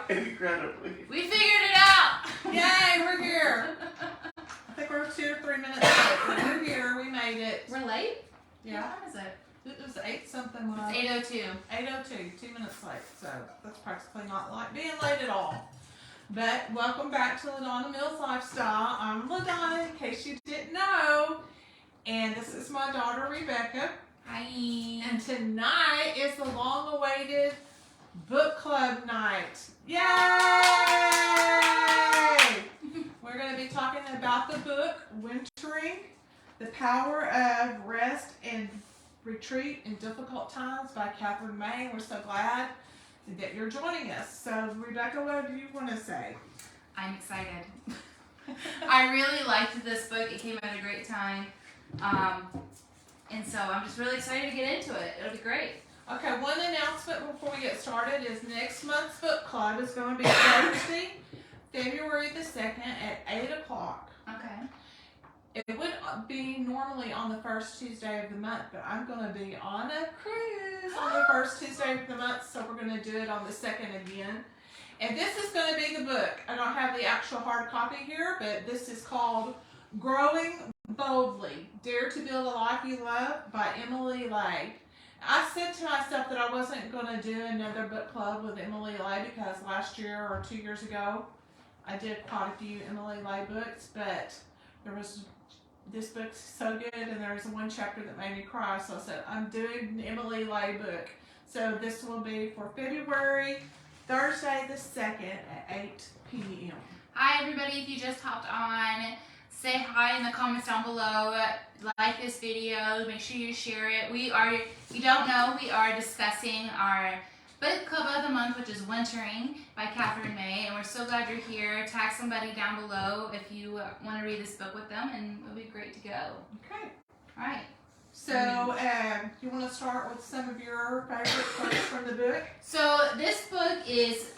Incredibly. We figured it out. Yay, we're here. I think we're 2 or 3 minutes late, but we're here. We made it. We're late? Yeah. What time is it? It was 8 something when It's 8:02. 8:02, 2 minutes late. So that's practically not like being late at all. But welcome back to LaDonna Mills Lifestyle. I'm LaDonna, in case you didn't know. And this is my daughter, Rebecca. Hi. And tonight is the long-awaited book club night. Yay! We're going to be talking about the book, Wintering, The Power of Rest and Retreat in Difficult Times by Katherine. We're so glad that you're joining us. So, Rebecca, what do you want to say? I'm excited. I really liked this book. It came at a great time. And so I'm just really excited to get into it. It'll be great. Okay, one announcement before we get started is next month's book club is going to be Thursday, February the 2nd at 8 o'clock. Okay. It would be normally on the first Tuesday of the month, but I'm going to be on a cruise on the first Tuesday of the month, so we're going to do it on the 2nd again. And this is going to be the book. I don't have the actual hard copy here, but this is called Growing Boldly, Dare to Build a Life You Love by Emily Lay. I said to myself that I wasn't going to do another book club with Emily Lay because last year or 2 years ago I did quite a few Emily Lay books, but this book's so good and there's one chapter that made me cry, so I said I'm doing an Emily Lay book. So this will be for February, Thursday the 2nd at 8 p.m. Hi, everybody. If you just hopped on, say hi in the comments down below. Like this video. Make sure you share it. If you don't know, we are discussing our book club of the month, which is Wintering by Katherine, and we're so glad you're here. Tag somebody down below if you want to read this book with them, and it'll be great to go. Okay. All right. So, you want to start with some of your favorite quotes from the book? So this book is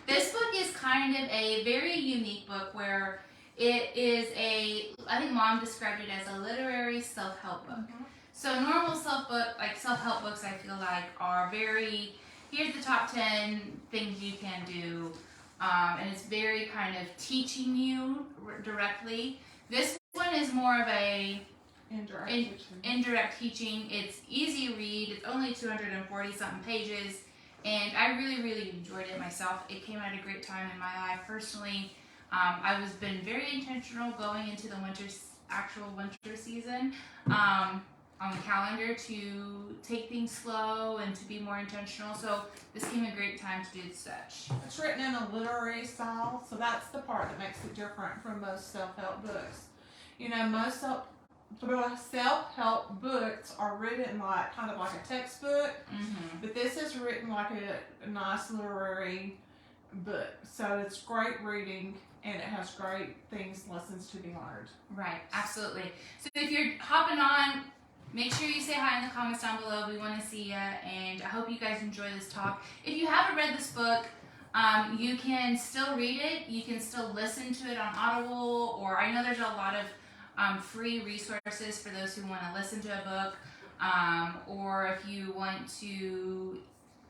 this book is kind of a very unique book where it is I think Mom described it as a literary self-help book. Mm-hmm. So normal self-help books I feel like are very, here's the top 10 things you can do, and it's very kind of teaching you directly. This one is more of a indirect teaching. It's easy read. It's only 240 something pages. And I really, really enjoyed it myself. It came at a great time in my life. Personally, I've been very intentional going into the actual winter season on the calendar to take things slow and to be more intentional. So this came at a great time to do such. It's written in a literary style, so that's the part that makes it different from most self-help books. You know, most self-help books are written like kind of like a textbook, mm-hmm. but this is written like a nice literary book. So it's great reading and it has great lessons to be learned. Right, absolutely. So if you're hopping on, make sure you say hi in the comments down below. We want to see you, and I hope you guys enjoy this talk. If you haven't read this book, you can still read it. You can still listen to it on Audible, or I know there's a lot of free resources for those who want to listen to a book, or if you want to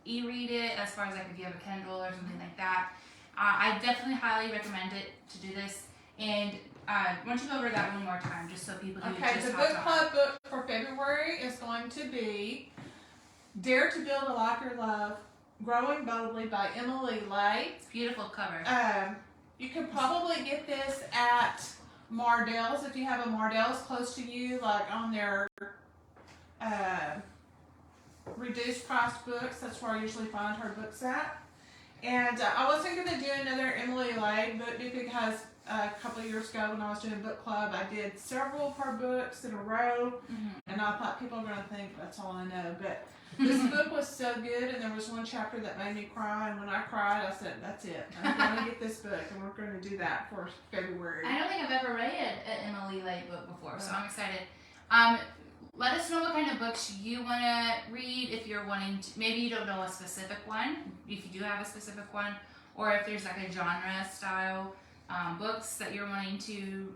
e-read it, as far as like if you have a Kindle or something like that. I definitely highly recommend it to do this. And why don't you go over that one more time, just so people who Okay, just the book club book for February is going to be Dare to Build a Life You Love, Growing Boldly by Emily Lay. It's a beautiful cover. You can probably get this at Mardell's if you have a Mardell's close to you, like on their reduced price books. That's where I usually find her books at. And I wasn't going to do another Emily Lay book because a couple of years ago when I was doing book club, I did several of her books in a row, mm-hmm. and I thought people are going to think that's all I know. But this book was so good, and there was one chapter that made me cry, and when I cried, I said, that's it. I'm going to get this book, and we're going to do that for February. I don't think I've ever read an Emily Lay book before, so I'm excited. Let us know what kind of books you want to read. If you're wanting to, maybe you don't know a specific one, if you do have a specific one, or if there's like a genre style books that you're wanting to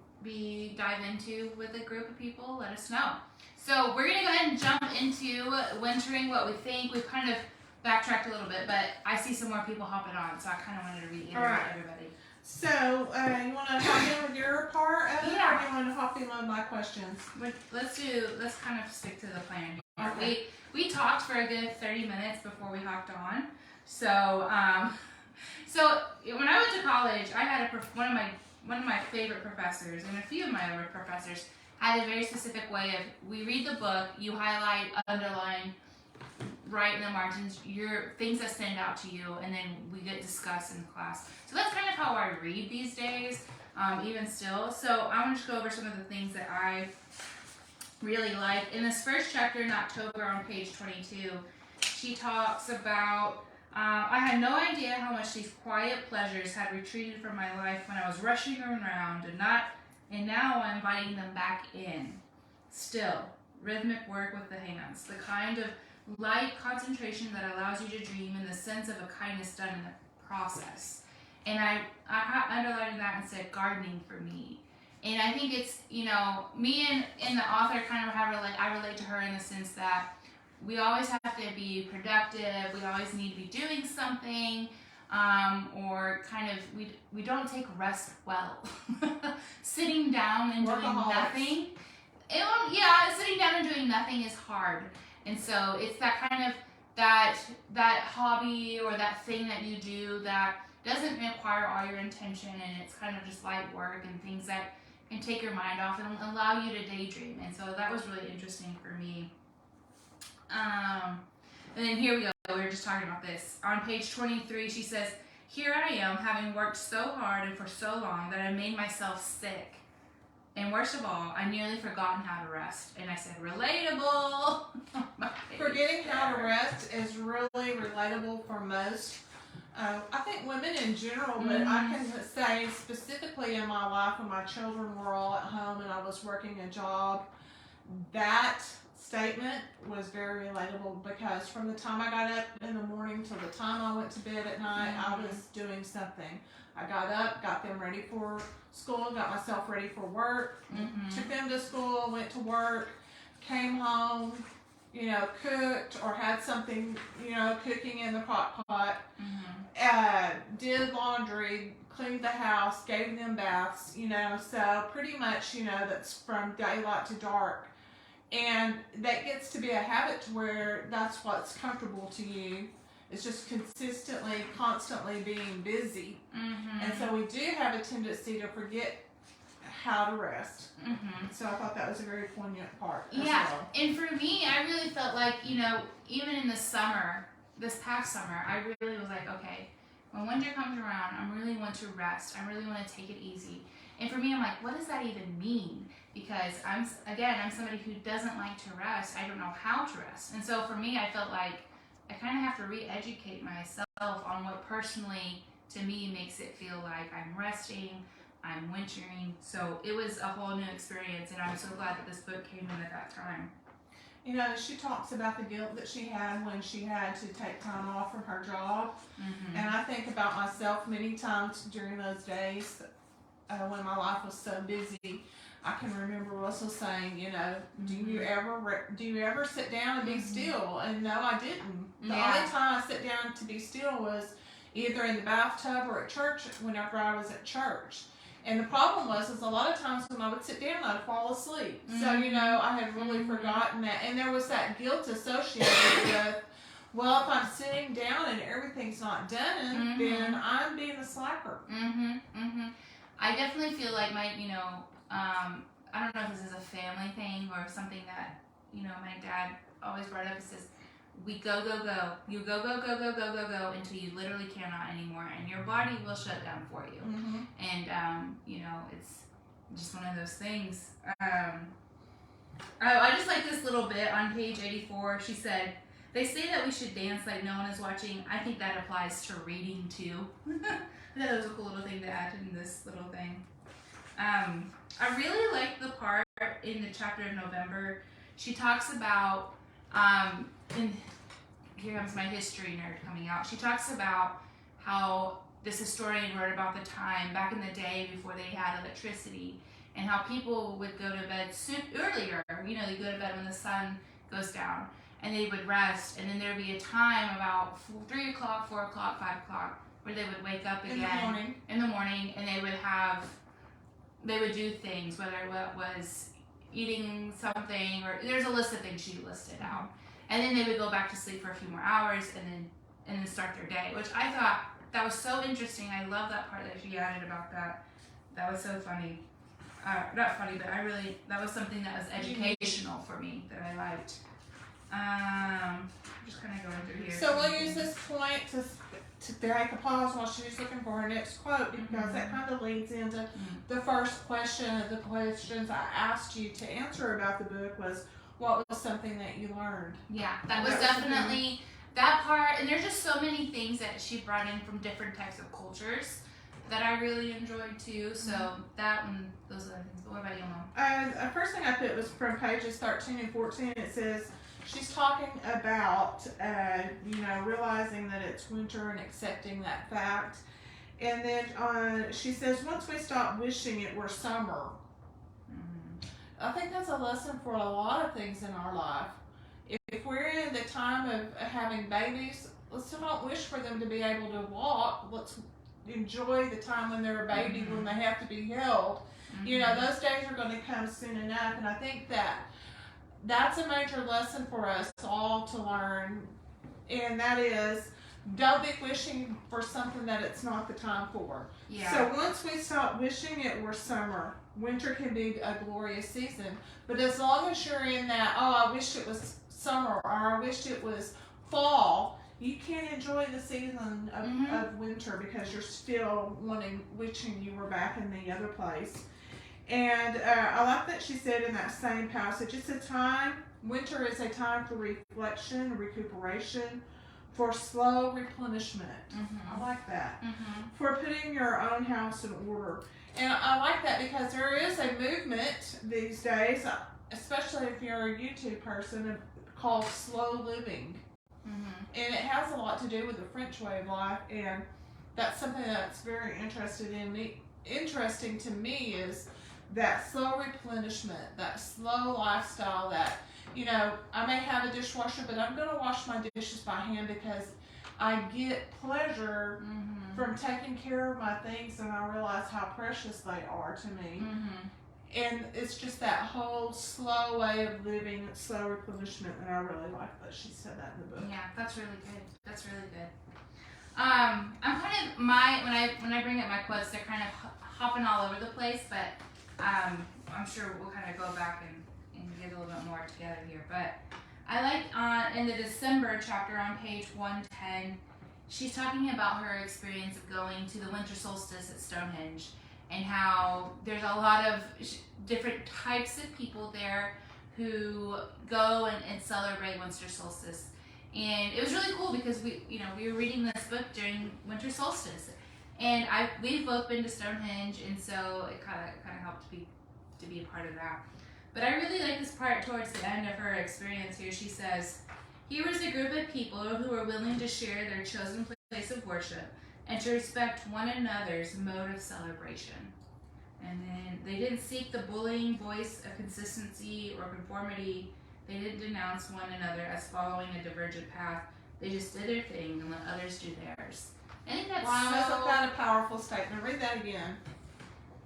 dive into with a group of people, let us know. So we're going to go ahead and jump into Wintering, what we think. We've kind of backtracked a little bit, but I see some more people hopping on, so I kind of wanted to reiterate everybody. So, you want to hop in with your part of it, Yeah. or do you want to hop in on my questions? But let's kind of stick to the plan here. Okay. We talked for a good 30 minutes before we hopped on. So, so when I went to college, I had one of my favorite professors, and a few of my other professors had a very specific way of, we read the book, you highlight, underline, write in the margins your things that stand out to you, and then we get discussed in class. So that's kind of how I read these days, even still. So I want to just go over some of the things that I really like. In this first chapter in October on page 22, she talks about, I had no idea how much these quiet pleasures had retreated from my life when I was rushing around, and now I'm inviting them back in. Still, rhythmic work with the hands, the kind of light concentration that allows you to dream in the sense of a kindness done in the process. And I underlined that and said gardening for me. And I think it's, me and the author kind of I relate to her in the sense that we always have to be productive, we always need to be doing something, or kind of, we don't take rest well. Sitting down and doing nothing. Sitting down and doing nothing is hard. And so it's that kind of, that hobby or that thing that you do that doesn't require all your attention, and it's kind of just light work and things that can take your mind off and allow you to daydream. And so that was really interesting for me. And then here we go, we were just talking about this. On page 23, she says, "Here I am, having worked so hard and for so long that I made myself sick. And worst of all, I nearly forgotten how to rest." And I said, relatable. Forgetting how to rest is really relatable for most. I think women in general, but I can say specifically in my life when my children were all at home and I was working a job, that statement was very relatable, because from the time I got up in the morning till the time I went to bed at night, I was doing something. I got up, got them ready for school, got myself ready for work, took them to school, went to work, came home, cooked or had something, cooking in the crock pot, did laundry, cleaned the house, gave them baths, so pretty much, that's from daylight to dark. And that gets to be a habit to where that's what's comfortable to you. It's just consistently, constantly being busy. And so we do have a tendency to forget how to rest. So I thought that was a very poignant part as well. And for me, I really felt like, even in the summer, this past summer, I really was like, okay, when winter comes around, I really want to rest. I really want to take it easy. And for me, I'm like, what does that even mean? Because I'm somebody who doesn't like to rest. I don't know how to rest. And so for me, I felt like I kind of have to re-educate myself on what personally, to me, makes it feel like I'm resting, I'm wintering. So it was a whole new experience, and I'm so glad that this book came in at that time. She talks about the guilt that she had when she had to take time off from her job. And I think about myself many times during those days when my life was so busy. I can remember Russell saying, do you ever sit down and be still? And no, I didn't. The only time I sit down to be still was either in the bathtub or at church whenever I was at church. And the problem was a lot of times when I would sit down, I'd fall asleep. So, I had really forgotten that. And there was that guilt associated with, well, if I'm sitting down and everything's not done, then I'm being a slacker. I definitely feel like my, I don't know if this is a family thing or something that, my dad always brought up. It says, we go, go, go. You go, go, go, go, go, go, go until you literally cannot anymore, and your body will shut down for you. And, it's just one of those things. I just like this little bit on page 84. She said, "They say that we should dance like no one is watching. I think that applies to reading too." That was a cool little thing to add in this little thing. I really like the part in the chapter of November. She talks about, and here comes my history nerd coming out. She talks about how this historian wrote about the time back in the day before they had electricity, and how people would go to bed earlier. They go to bed when the sun goes down. and they would rest, and then there would be a time about 3 o'clock, 4 o'clock, 5 o'clock where they would wake up again in the morning, and they would do things, whether it was eating something, or there's a list of things she listed out, and then they would go back to sleep for a few more hours, and then start their day, which I thought that was so interesting. I love that part that she added about that. That was so funny. Not funny, but that was something that was educational for me that I liked. I'm just kind of going through here. So we'll use this point to take a pause while she's looking for her next quote, because that kind of leads into the first question of the questions I asked you to answer about the book was, what was something that you learned? Yeah, that was definitely that part, and there's just so many things that she brought in from different types of cultures that I really enjoyed too. So that one, those are the things. But what about you, Mom? The first thing I put was from pages 13 and 14. It says she's talking about realizing that it's winter and accepting that fact, and then she says once we stop wishing it were summer. I think that's a lesson for a lot of things in our life. If we're in the time of having babies, let's not wish for them to be able to walk. Let's enjoy the time when they're a baby, when they have to be held. Those days are going to come soon enough, and I think that's a major lesson for us all to learn, and that is, don't be wishing for something that it's not the time for. Yeah. So once we stop wishing it were summer, winter can be a glorious season. But as long as you're in that, oh, I wish it was summer, or I wish it was fall, you can't enjoy the season of winter because you're still wishing you were back in the other place. And I like that she said in that same passage, winter is a time for reflection, recuperation, for slow replenishment. I like that. For putting your own house in order. And I like that because there is a movement these days, especially if you're a YouTube person, called slow living. And it has a lot to do with the French way of life, and that's something that's very interesting to me is that slow replenishment, that slow lifestyle that, I may have a dishwasher, but I'm going to wash my dishes by hand because I get pleasure from taking care of my things, and I realize how precious they are to me. And it's just that whole slow way of living, slow replenishment, and I really like that she said that in the book. Yeah, that's really good. That's really good. I'm kind of when I bring up my quotes, they're kind of hopping all over the place, but I'm sure we'll kind of go back and get a little bit more together here. But I like in the December chapter on page 110, she's talking about her experience of going to the winter solstice at Stonehenge, and how there's a lot of different types of people there who go and celebrate winter solstice. And it was really cool because we were reading this book during winter solstice, and we've both been to Stonehenge, and so it kind of helped to be a part of that. But I really like this part towards the end of her experience here. She says, "Here was a group of people who were willing to share their chosen place of worship and to respect one another's mode of celebration. And then they didn't seek the bullying voice of consistency or conformity. They didn't denounce one another as following a divergent path. They just did their thing and let others do theirs." I think that's Isn't that a powerful statement? Read that again.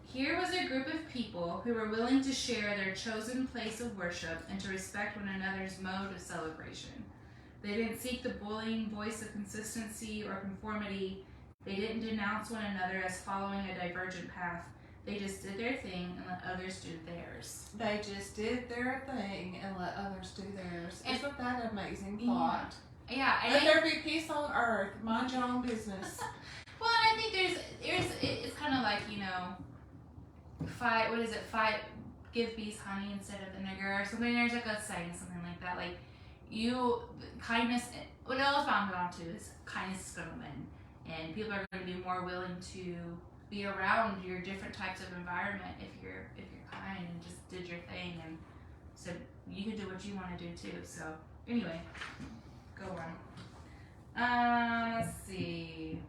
Here was a group of people who were willing to share their chosen place of worship and to respect one another's mode of celebration. They didn't seek the bullying voice of consistency or conformity. They didn't denounce one another as following a divergent path. They just did their thing and let others do theirs. They just did their thing and let others do theirs. Isn't that an amazing thought? Yeah. Let there be peace on earth. Mind your own business. Well, and I think it's kind of like, give bees honey instead of vinegar or something. There's like a saying, something like that. Like, kindness, what it all bound down to is kindness is going to win. And people are going to be more willing to be around your different types of environment if you're kind and just did your thing, and so you can do what you want to do too. So anyway, go on. Let's see.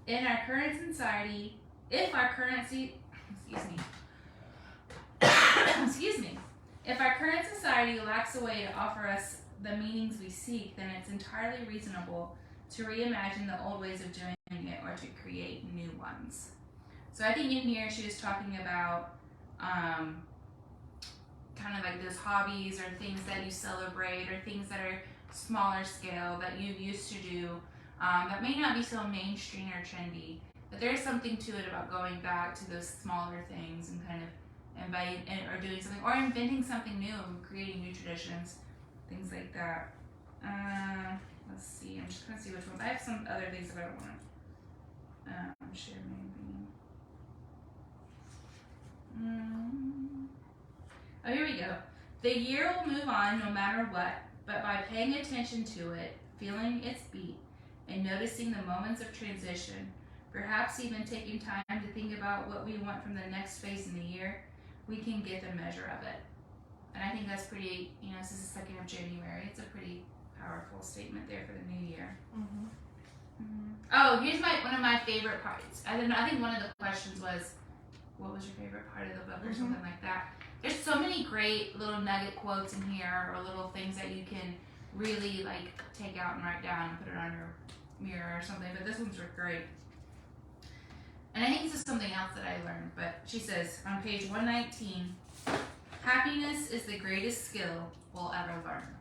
In our current society, excuse me, If our current society lacks a way to offer us the meanings we seek, then it's entirely reasonable to reimagine the old ways of doing it or to create new ones. So I think in here she was talking about kind of like those hobbies or things that you celebrate or things that are smaller scale that you used to do that may not be so mainstream or trendy. But there's something to it about going back to those smaller things and kind of or doing something or inventing something new and creating new traditions, things like that. Let's see. I'm just gonna see which ones. I have some other things that I want to share maybe. Oh, here we go. The year will move on no matter what, but by paying attention to it, feeling its beat, and noticing the moments of transition, perhaps even taking time to think about what we want from the next phase in the year, we can get the measure of it. And I think that's pretty, this is the 2nd of January. It's a pretty powerful statement there for the new year. Oh, here's one of my favorite parts. I think one of the questions was, what was your favorite part of the book or something like that. There's so many great little nugget quotes in here or little things that you can really like take out and write down and put it on your mirror or something, but this one's great. And I think this is something else that I learned, but she says on page 119, happiness is the greatest skill we'll ever learn.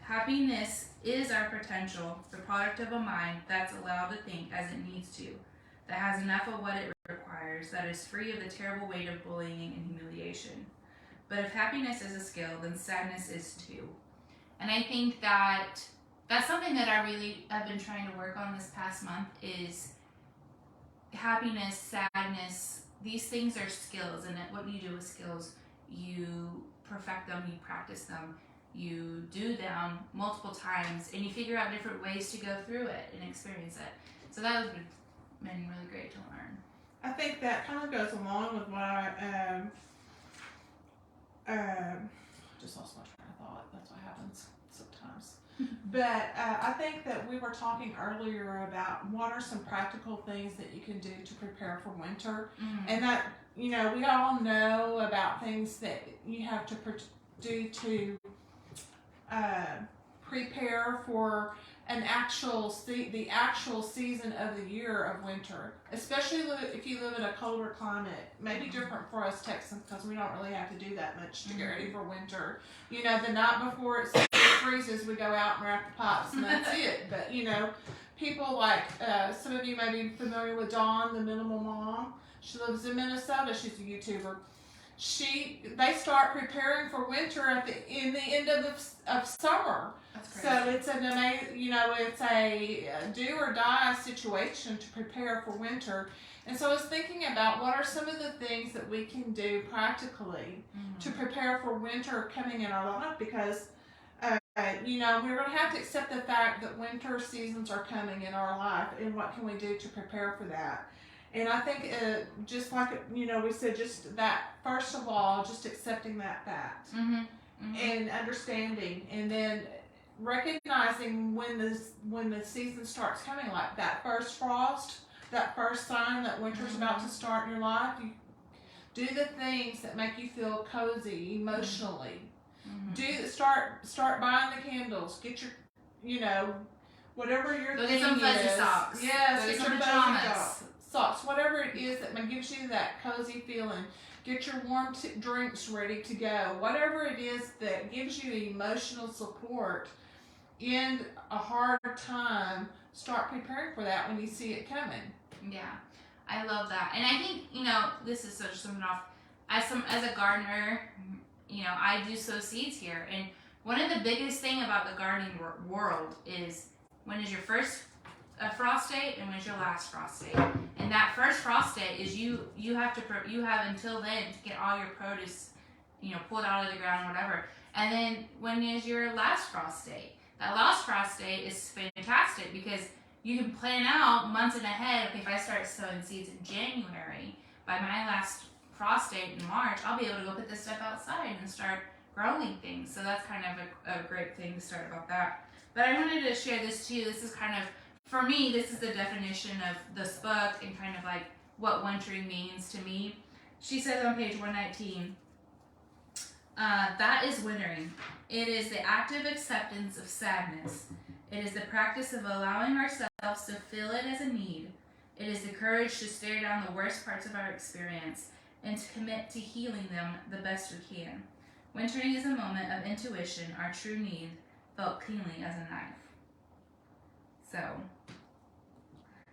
Happiness is our potential, the product of a mind that's allowed to think as it needs to, that has enough of what it requires, that is free of the terrible weight of bullying and humiliation. But if happiness is a skill, then sadness is too. And I think that's something that I really have been trying to work on this past month is happiness, sadness. These things are skills, and what you do with skills, you perfect them, you practice them, you do them multiple times, and you figure out different ways to go through it and experience it. So that has been really great to learn. I think that kind of goes along with what I just lost my train of thought. That's what happens sometimes. But I think that we were talking earlier about what are some practical things that you can do to prepare for winter, and that we all know about things that you have to do to prepare for the actual season of the year of winter, especially if you live in a colder climate. Maybe different for us Texans because we don't really have to do that much to get ready for winter. The night before it freezes, we go out and wrap the pots and that's it. But people like some of you may be familiar with Dawn, the Minimal Mom. She lives in Minnesota. She's a YouTuber. They start preparing for winter in the end of summer. So it's an amazing, it's a do or die situation to prepare for winter. And so I was thinking about what are some of the things that we can do practically to prepare for winter coming in our life, because we're going to have to accept the fact that winter seasons are coming in our life, and what can we do to prepare for that? And I think just like, we said, just that, first of all, just accepting that fact and understanding, and then recognizing when the season starts coming, like that first frost, that first sign that winter's about to start in your life. You do the things that make you feel cozy emotionally. Start buying the candles. Get your, whatever your thing is. Get some fuzzy socks. Yes, get some pajamas. Socks, whatever it is that gives you that cozy feeling. Get your warm drinks ready to go. Whatever it is that gives you emotional support in a hard time, start preparing for that when you see it coming. Yeah, I love that. And I think, this is such something off. As a gardener, I do sow seeds here. And one of the biggest thing about the gardening world is when is your first frost date and when's your last frost date. And that first frost date is you have until then to get all your produce, pulled out of the ground or whatever. And then when is your last frost date? That last frost date is fantastic because you can plan out months in ahead. Okay, if I start sowing seeds in January, by my last frost date in March, I'll be able to go put this stuff outside and start growing things. So that's kind of a great thing to start about that. But I wanted to share this too. This is kind of, for me, this is the definition of this book and kind of like what wintering means to me. She says on page 119, That is wintering. It is the active acceptance of sadness. It is the practice of allowing ourselves to feel it as a need. It is the courage to stare down the worst parts of our experience and to commit to healing them the best we can. Wintering is a moment of intuition, our true need, felt cleanly as a knife. So,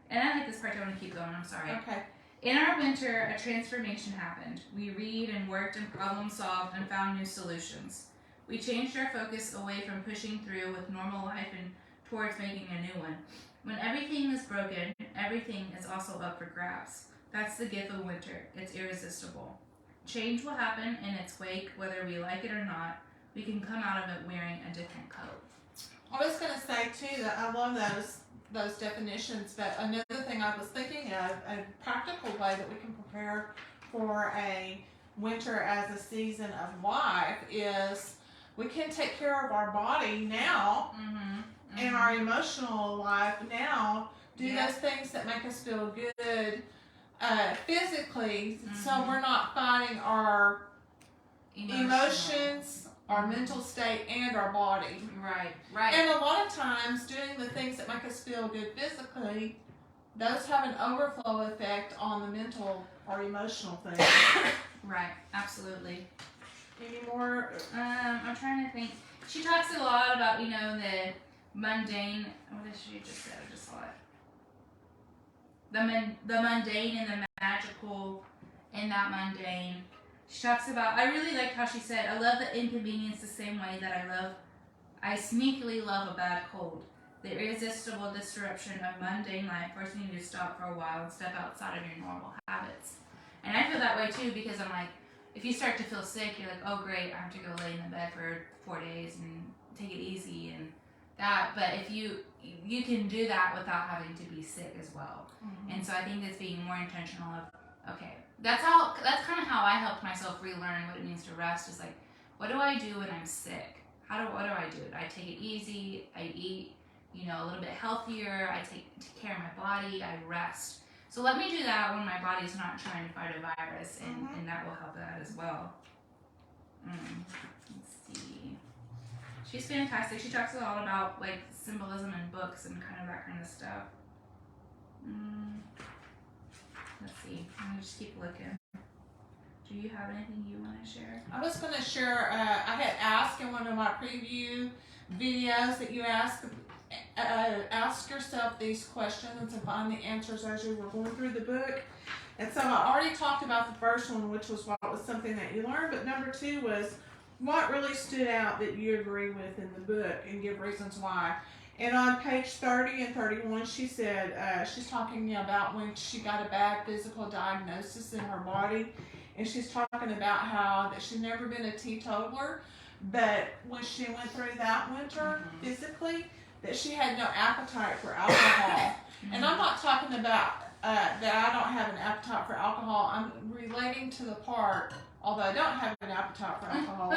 and I like this part, I want to keep going, I'm sorry. Okay. In our winter, a transformation happened. We read and worked and problem solved and found new solutions. We changed our focus away from pushing through with normal life and towards making a new one. When everything is broken, everything is also up for grabs. That's the gift of winter. It's irresistible. Change will happen in its wake, whether we like it or not. We can come out of it wearing a different coat. I was going to say, too, that I love those definitions, but another thing I was thinking of, a practical way that we can prepare for a winter as a season of life is we can take care of our body now and our emotional life now, do those things that make us feel good physically, so we're not fighting our emotions, our mental state, and our body. Right. And a lot of times, doing the things that make us feel good physically, those have an overflow effect on the mental or emotional things. Right, absolutely. Any more? I'm trying to think. She talks a lot about, the mundane. What did she just say? I just saw it. The mundane and the magical in that mundane. She talks about, I really liked how she said, I love the inconvenience the same way that I sneakily love a bad cold. The irresistible disruption of mundane life forcing you to stop for a while and step outside of your normal habits. And I feel that way too, because I'm like, if you start to feel sick, you're like, oh great, I have to go lay in the bed for 4 days and take it easy and that. But if you can do that without having to be sick as well. And so I think it's being more intentional of, okay, that's kind of how I helped myself relearn what it means to rest. Is like, what do I do when I'm sick? What do I do? I take it easy. I eat, a little bit healthier. I take care of my body. I rest. So let me do that when my body's not trying to fight a virus, and that will help that as well. Let's see. She's fantastic. She talks a lot about like symbolism in books and kind of that kind of stuff. Let's see. I'm gonna just keep looking. Do you have anything you want to share? I was going to share, I had asked in one of my preview videos that you ask yourself these questions and find the answers as you were going through the book. And so I already talked about the first one, which was what was something that you learned, but number 2 was what really stood out that you agree with in the book and give reasons why. And on page 30 and 31, she said, she's talking about when she got a bad physical diagnosis in her body. And she's talking about how that she's never been a teetotaler, but when she went through that winter physically, that she had no appetite for alcohol. And I'm not talking about that I don't have an appetite for alcohol. I'm relating to the part, although I don't have an appetite for alcohol.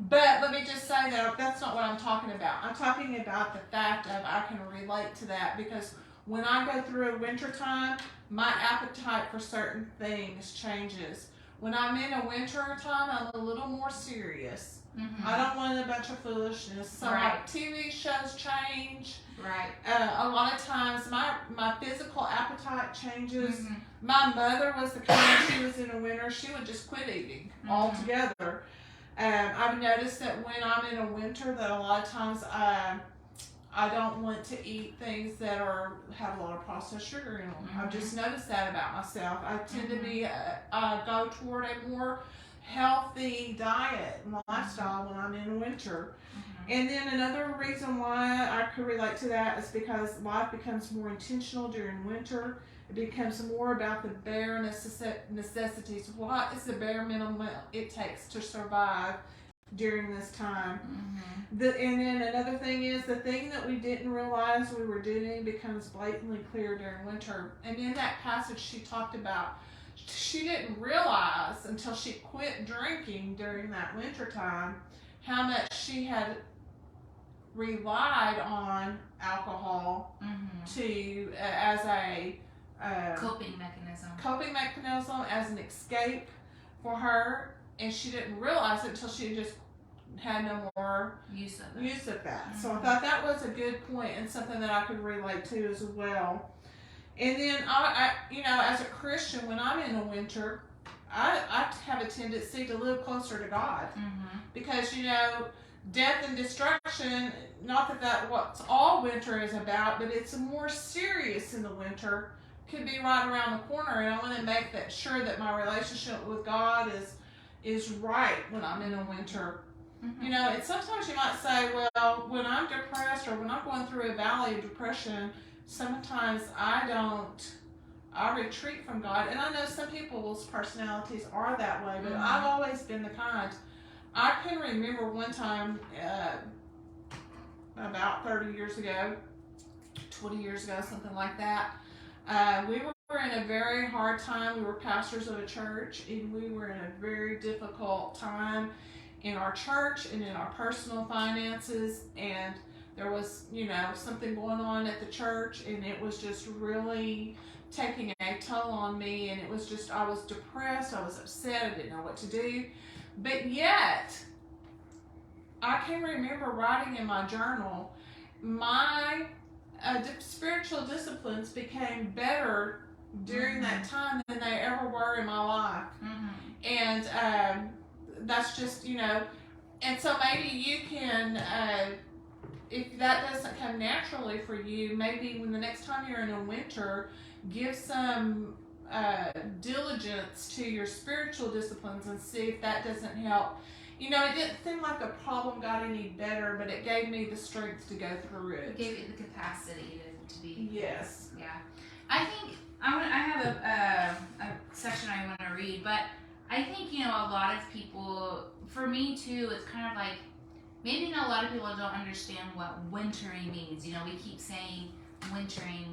But let me just say that that's not what I'm talking about. I'm talking about the fact of I can relate to that because when I go through a winter time, my appetite for certain things changes. When I'm in a winter time, I'm a little more serious. I don't want a bunch of foolishness. Some TV shows change. Right. A lot of times, my physical appetite changes. My mother was the kind, she was in the winter, she would just quit eating altogether. I've noticed that when I'm in a winter, that a lot of times I don't want to eat things that have a lot of processed sugar in them. I've just noticed that about myself. I tend to be go toward a more healthy diet and lifestyle when I'm in winter. And then another reason why I could relate to that is because life becomes more intentional during winter. It becomes more about the bare necessities. What is the bare minimum it takes to survive during this time? And then another thing is the thing that we didn't realize we were doing becomes blatantly clear during winter. And in that passage she talked about she didn't realize until she quit drinking during that winter time how much she had relied on alcohol to as a coping mechanism, as an escape for her and she didn't realize it until she just had no more use of that. Mm-hmm. So I thought that was a good point and something that I could relate to as well. And then I as a Christian, when I'm in the winter, I have a tendency to live closer to God, mm-hmm. because death and destruction. Not that what's all winter is about, but it's more serious in the winter. Could be right around the corner, and I want to make sure that my relationship with God is right when I'm in the winter. Mm-hmm. And sometimes you might say, well, when I'm depressed or when I'm going through a valley of depression, sometimes I retreat from God. And I know some people's personalities are that way, but I've always been the kind. I can remember one time, about 30 years ago, 20 years ago, something like that. We were in a very hard time. We were pastors of a church, and we were in a very difficult time in our church and in our personal finances. And there was, something going on at the church, and it was just really taking a toll on me. And it was just, I was depressed, I was upset, I didn't know what to do. But yet, I can remember writing in my journal, my spiritual disciplines became better during that time than they ever were in my life. And that's just, and so maybe you can, if that doesn't come naturally for you, maybe when the next time you're in a winter, give some diligence to your spiritual disciplines and see if that doesn't help. It didn't seem like the problem got any better, but it gave me the strength to go through it. It gave you the capacity to be. Yes. Yeah. I think I have a section I want to read, but I think, a lot of people, for me too, it's kind of like, maybe a lot of people don't understand what wintering means. We keep saying wintering,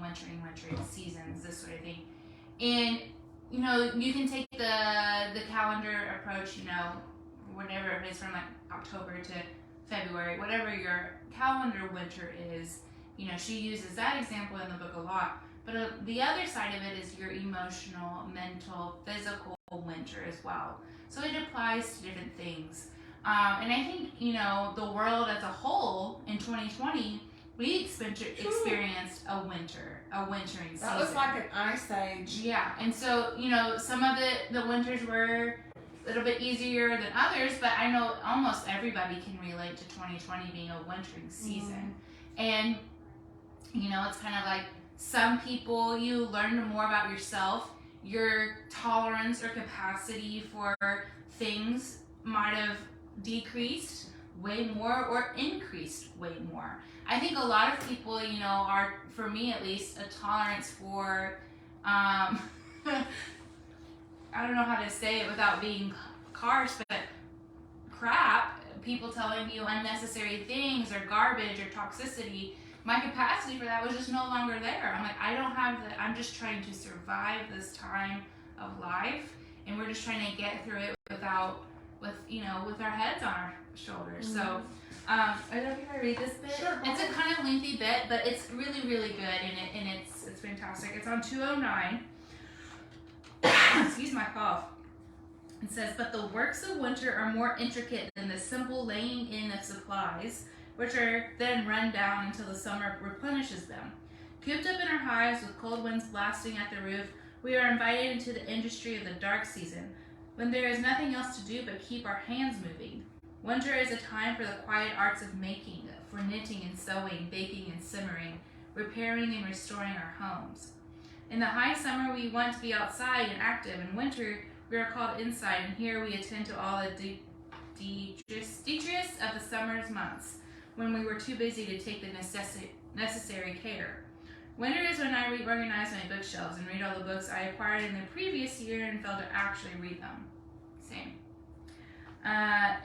seasons, this sort of thing. And, you can take the calendar approach, whatever it is, from like October to February, whatever your calendar winter is. She uses that example in the book a lot. But the other side of it is your emotional, mental, physical winter as well. So it applies to different things. And I think, the world as a whole in 2020, we experienced a wintering season. That was like an ice age. Yeah, and so, some of the winters were a little bit easier than others, but I know almost everybody can relate to 2020 being a wintering season. And, it's kind of like, some people, you learn more about yourself. Your tolerance or capacity for things might have decreased way more or increased way more. I think a lot of people, are, for me at least, a tolerance for, I don't know how to say it without being harsh, but crap, people telling you unnecessary things or garbage or toxicity. My capacity for that was just no longer there. I'm like, I don't have I'm just trying to survive this time of life, and we're just trying to get through it with our heads on our shoulders. So, I don't know if I read this bit. Sure. It's a kind of lengthy bit, but it's really, really good, and it's fantastic. It's on 209. Excuse my cough. It says, but the works of winter are more intricate than the simple laying in of supplies, which are then run down until the summer replenishes them. Cooped up in our hives with cold winds blasting at the roof, we are invited into the industry of the dark season, when there is nothing else to do but keep our hands moving. Winter is a time for the quiet arts of making, for knitting and sewing, baking and simmering, repairing and restoring our homes. In the high summer, we want to be outside and active. In winter, we are called inside, and here we attend to all the detritus of the summer's months, when we were too busy to take the necessary care. Winter is when I reorganize my bookshelves and read all the books I acquired in the previous year and failed to actually read them. Same.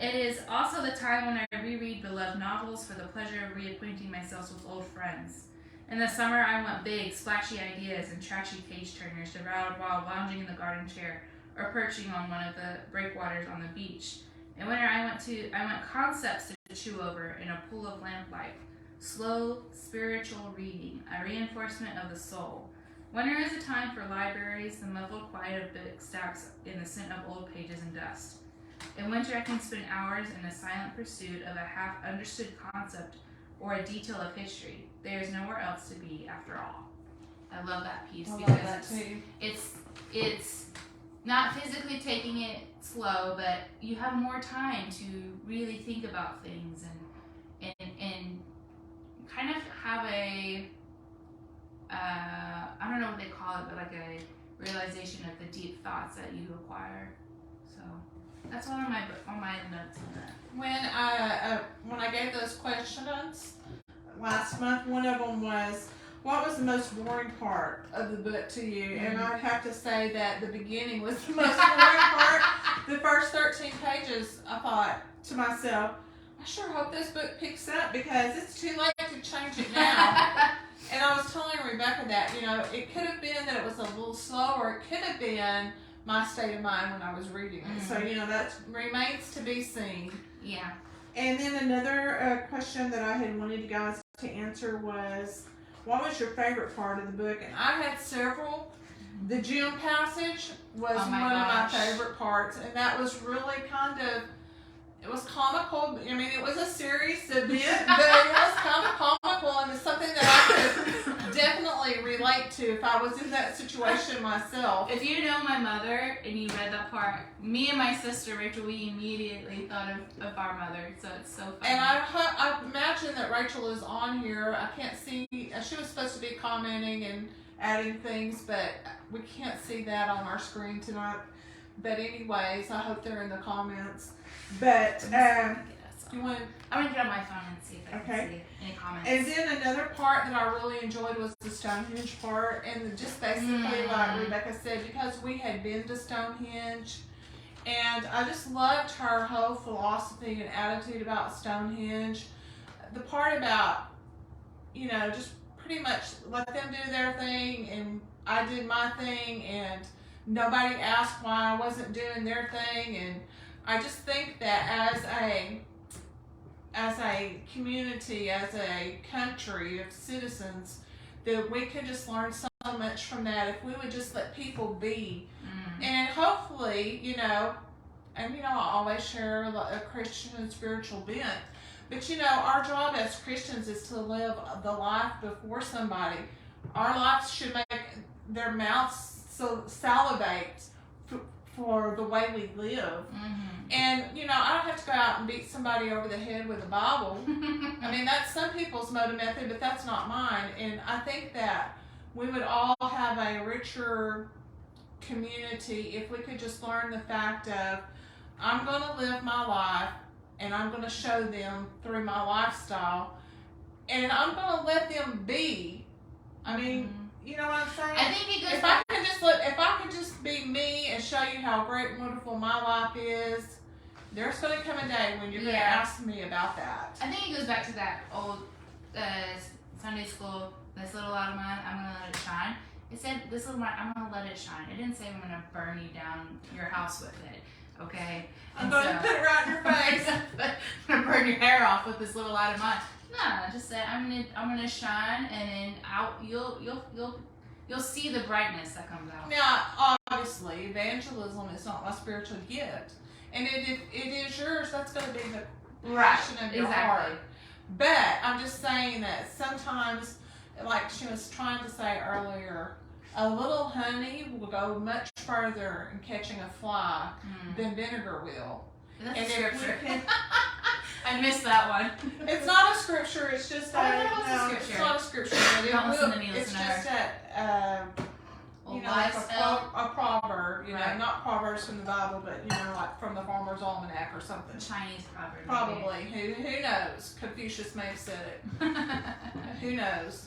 It is also the time when I reread beloved novels for the pleasure of reacquainting myself with old friends. In the summer, I want big, splashy ideas and trashy page-turners to read while lounging in the garden chair or perching on one of the breakwaters on the beach. In winter, I want concepts to chew over in a pool of lamplight. Slow, spiritual reading, a reinforcement of the soul. Winter is a time for libraries, the muffled quiet of book stacks in the scent of old pages and dust. In winter, I can spend hours in a silent pursuit of a half-understood concept or a detail of history. There is nowhere else to be, after all. I love that piece because it's not physically taking it slow, but you have more time to really think about things and kind of have a I don't know what they call it, but like a realization of the deep thoughts that you acquire. So that's one of my notes on that. When I gave those questions last month, one of them was, what was the most boring part of the book to you? And I'd have to say that the beginning was the most boring part. The first 13 pages, I thought to myself, I sure hope this book picks up because it's too late to change it now. And I was telling Rebecca that, it could have been that it was a little slower. It could have been my state of mind when I was reading it. So, that remains to be seen. Yeah. And then another question that I had wanted you guys to answer was, what was your favorite part of the book? And I had several. The gym passage was one of my favorite parts, and that was really it was comical. I mean, it was a serious event, but it was kind of comical, and it's something that I could definitely relate to if I was in that situation myself. If you know my mother and you read that part, me and my sister Rachel, we immediately thought of our mother, so it's so funny. And I imagine that Rachel is on here. I can't see. She was supposed to be commenting and adding things, but we can't see that on our screen tonight. But anyways, I hope they're in the comments. But you want? I'm gonna get on my phone and see if I can see any comments. And then another part that I really enjoyed was the Stonehenge part, and just basically like Rebecca said, because we had been to Stonehenge, and I just loved her whole philosophy and attitude about Stonehenge. The part about, just pretty much let them do their thing, and I did my thing, and nobody asked why I wasn't doing their thing, and I just think that as a community, as a country of citizens, that we could just learn so much from that if we would just let people be. And hopefully, I always share a Christian and spiritual bent, but our job as Christians is to live the life before somebody. Our lives should make their mouths salivate for the way we live. And I don't have to go out and beat somebody over the head with a Bible. I mean, that's some people's method, but that's not mine. And I think that we would all have a richer community if we could just learn the fact of, I'm going to live my life, and I'm going to show them through my lifestyle, and I'm going to let them be. I mean, you know what I'm saying? I think it goes if I could just be me and show you how great and wonderful my life is, there's going to come a day when you're going to ask me about that. I think it goes back to that old Sunday school, this little light of mine, I'm going to let it shine. It said, this little light, I'm going to let it shine. It didn't say I'm going to burn you down your house with it, okay? I'm going to put it right in your face. I'm going to burn your hair off with this little light of mine. No, just say I'm gonna shine, and then you'll see the brightness that comes out. Now, obviously, evangelism is not my spiritual gift, and if it is yours, that's going to be the passion of your heart. But I'm just saying that sometimes, like she was trying to say earlier, a little honey will go much further in catching a fly than vinegar will. That's and scripture. I missed that one. It's not a scripture. It's just a scripture. It's not a scripture. But don't listen to me, it's listener. just like a proverb. Not proverbs from the Bible, but like from the Farmer's Almanac or something. Chinese proverb. Probably. Who knows? Confucius may have said it. Who knows?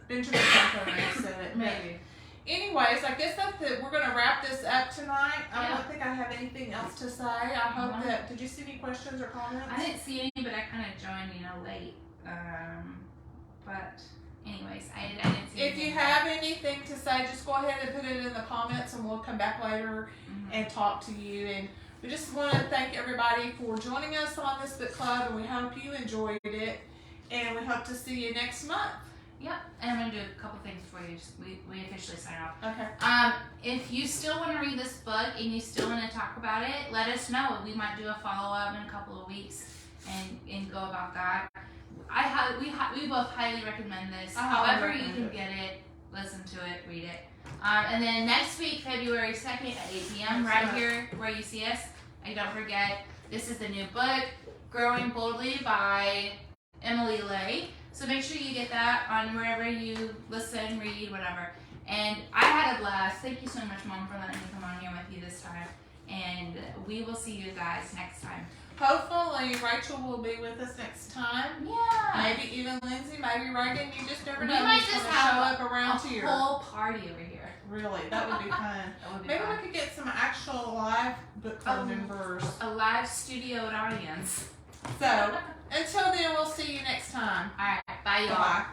Benjamin Franklin may have said it. Maybe. Anyways, I guess we're going to wrap this up tonight. I don't think I have anything else to say. I hope that, did you see any questions or comments? I didn't see any, but I kind of joined, late. But anyways, I didn't see anything. If you have anything to say, just go ahead and put it in the comments, and we'll come back later and talk to you. And we just want to thank everybody for joining us on this book club, and we hope you enjoyed it. And we hope to see you next month. Yep, and I'm gonna do a couple things before we officially sign off. Okay. If you still want to read this book and you still want to talk about it, let us know. We might do a follow up in a couple of weeks and go about that. We both highly recommend this. However you can get it, listen to it, read it. And then next week, February 2nd at 8 p.m. right here where you see us. And don't forget, this is the new book, Growing Boldly by Emily Lay. So make sure you get that on wherever you listen, read, whatever. And I had a blast. Thank you so much, Mom, for letting me come on here with you this time. And we will see you guys next time. Hopefully, Rachel will be with us next time. Yeah. Maybe even Lindsay, maybe Reagan. You just never know. We might who's just gonna have show up around a here. whole party over here. Really, that would be fun. That would be Maybe fun. we could get some actual live book club members. A live studio audience. So, until then, we'll see you next time. All right. Bye, y'all. Bye.